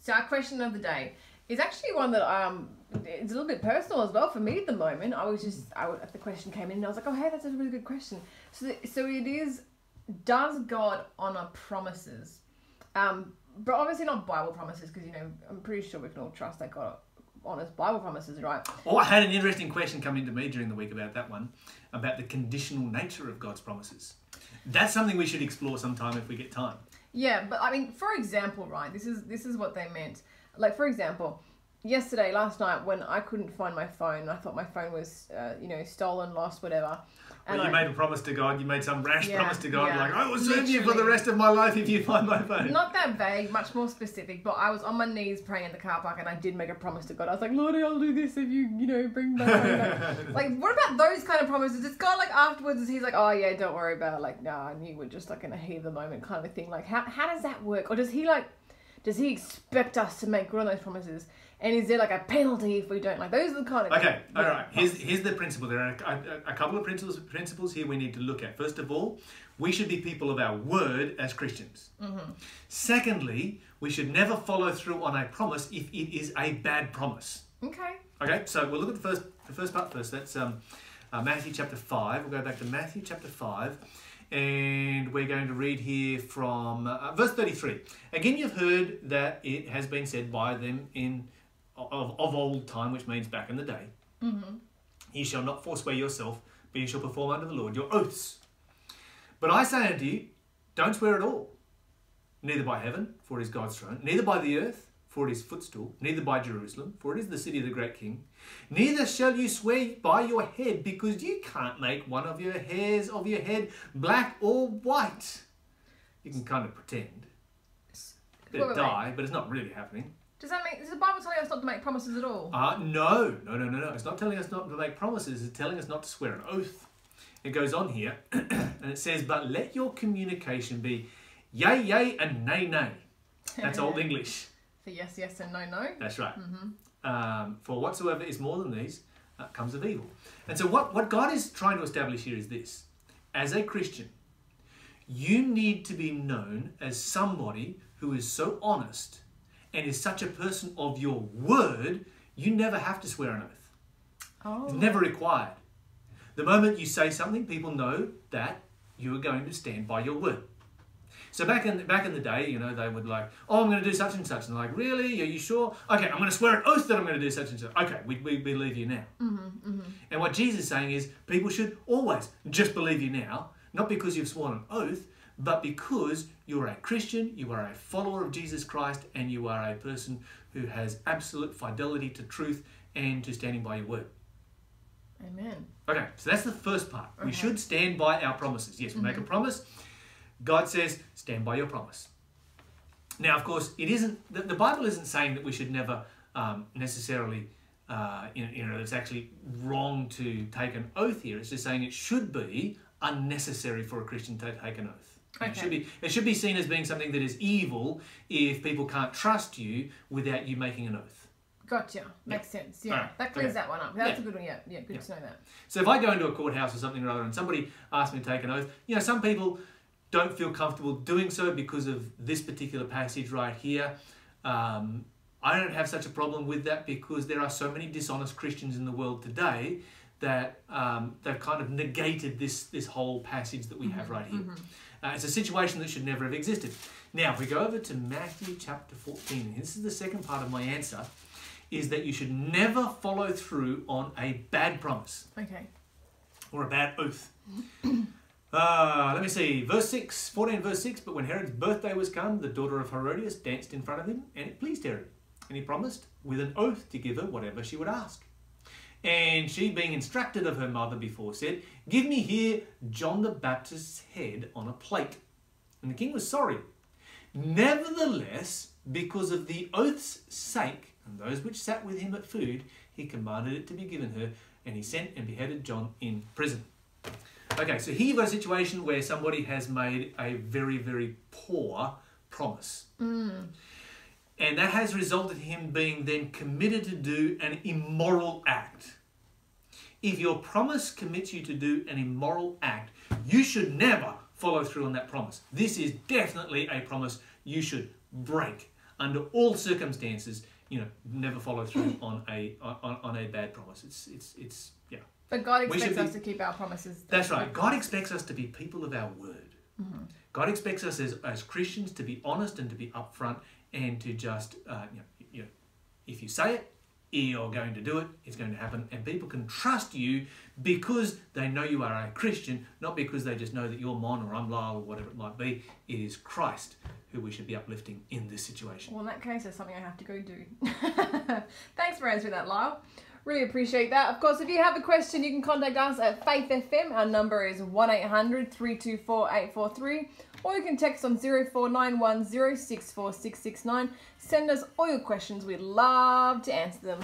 So our question of the day is actually one that it's a little bit personal as well for me at the moment. The question came in and I was like, oh, hey, that's a really good question. So it is, does God honour promises? But obviously not Bible promises, because, you know, I'm pretty sure we can all trust that God honours Bible promises, right? Oh, I had an interesting question come into me during the week about that one, about the conditional nature of God's promises. That's something we should explore sometime if we get time. Yeah, but I mean, for example, right, this is what they meant. Like, for example, last night, when I couldn't find my phone, I thought my phone was, stolen, lost, whatever. And you made a promise to God, you made some rash promise to God, like, I will serve literally you for the rest of my life if you find my phone. Not that vague, much more specific, but I was on my knees praying in the car park and I did make a promise to God. I was like, Lord, I'll do this if you bring my phone back. Like, what about those kind of promises? It's God, like, afterwards, he's like, oh yeah, don't worry about it. Like, no, I knew we're just like in a heat of the moment kind of thing. Like, how does that work? Or does he expect us to make good on those promises? And is there like a penalty if we don't? Like, those are the kind of... Okay, all right. Here's the principle. There are a couple of principles here we need to look at. First of all, we should be people of our word as Christians. Mm-hmm. Secondly, we should never follow through on a promise if it is a bad promise. Okay, so we'll look at the first part first. That's Matthew chapter 5. We'll go back to Matthew chapter 5. And we're going to read here from verse 33. Again, you've heard that it has been said by them of old time, which means back in the day. Mm-hmm. You shall not forswear yourself, but you shall perform unto the Lord your oaths. But I say unto you, don't swear at all, neither by heaven, for it is God's throne, neither by the earth, for it is footstool, neither by Jerusalem, for it is the city of the great king. Neither shall you swear by your head, because you can't make one of your hairs of your head black or white. You can kind of pretend. Die, but it's not really happening. Does the Bible telling us not to make promises at all? No. It's not telling us not to make promises. It's telling us not to swear an oath. It goes on here, and it says, but let your communication be yea, yea, and nay, nay. That's Old English. For yes, yes, and no, no. That's right. Mm-hmm. For whatsoever is more than these comes of evil. And so what God is trying to establish here is this. As a Christian, you need to be known as somebody who is so honest and is such a person of your word, you never have to swear an oath. Oh. It's never required. The moment you say something, people know that you are going to stand by your word. So back in the day, they would like, oh, I'm going to do such and such. And they're like, really? Are you sure? Okay, I'm going to swear an oath that I'm going to do such and such. Okay, we believe you now. Mm-hmm, mm-hmm. And what Jesus is saying is people should always just believe you now, not because you've sworn an oath, but because you're a Christian, you are a follower of Jesus Christ, and you are a person who has absolute fidelity to truth and to standing by your word. Amen. Okay, so that's the first part. Okay. We should stand by our promises. Yes, we make a promise. God says, stand by your promise. Now, of course, it isn't. The Bible isn't saying that we should never necessarily, it's actually wrong to take an oath here. It's just saying it should be unnecessary for a Christian to take an oath. Okay. It should be seen as being something that is evil if people can't trust you without you making an oath. Gotcha. Makes sense. Yeah, right. That clears that one up. That's a good one. Yeah, good to know that. So if I go into a courthouse or something or other and somebody asks me to take an oath, some people don't feel comfortable doing so because of this particular passage right here. I don't have such a problem with that because there are so many dishonest Christians in the world today that they've kind of negated this whole passage that we have right here. It's a situation that should never have existed. Now, if we go over to Matthew chapter 14, and this is the second part of my answer, is that you should never follow through on a bad promise. Okay. Or a bad oath. Let me see, verse 6, 14 verse 6, but when Herod's birthday was come, the daughter of Herodias danced in front of him, and it pleased Herod. And he promised with an oath to give her whatever she would ask. And she, being instructed of her mother before, said, give me here John the Baptist's head on a plate. And the king was sorry. Nevertheless, because of the oath's sake, and those which sat with him at food, he commanded it to be given her, and he sent and beheaded John in prison. Okay, so here you've got a situation where somebody has made a very, very poor promise. And that has resulted in him being then committed to do an immoral act. If your promise commits you to do an immoral act, you should never follow through on that promise. This is definitely a promise you should break. under all circumstances, never follow through on a bad promise. It's yeah. But God expects us to keep our promises. That's right. God expects us to be people of our word. Mm-hmm. God expects us as Christians to be honest and to be upfront and to just, if you say it, you're going to do it, it's going to happen. And people can trust you because they know you are a Christian, not because they just know that you're Mon or I'm Lyle or whatever it might be. It is Christ who we should be uplifting in this situation. Well, in that case, there's something I have to go do. Thanks for answering that, Lyle. Really appreciate that. Of course, if you have a question, you can contact us at Faith FM. Our number is 1-800-324-843. Or you can text on 0491 064 669. Send us all your questions. We'd love to answer them.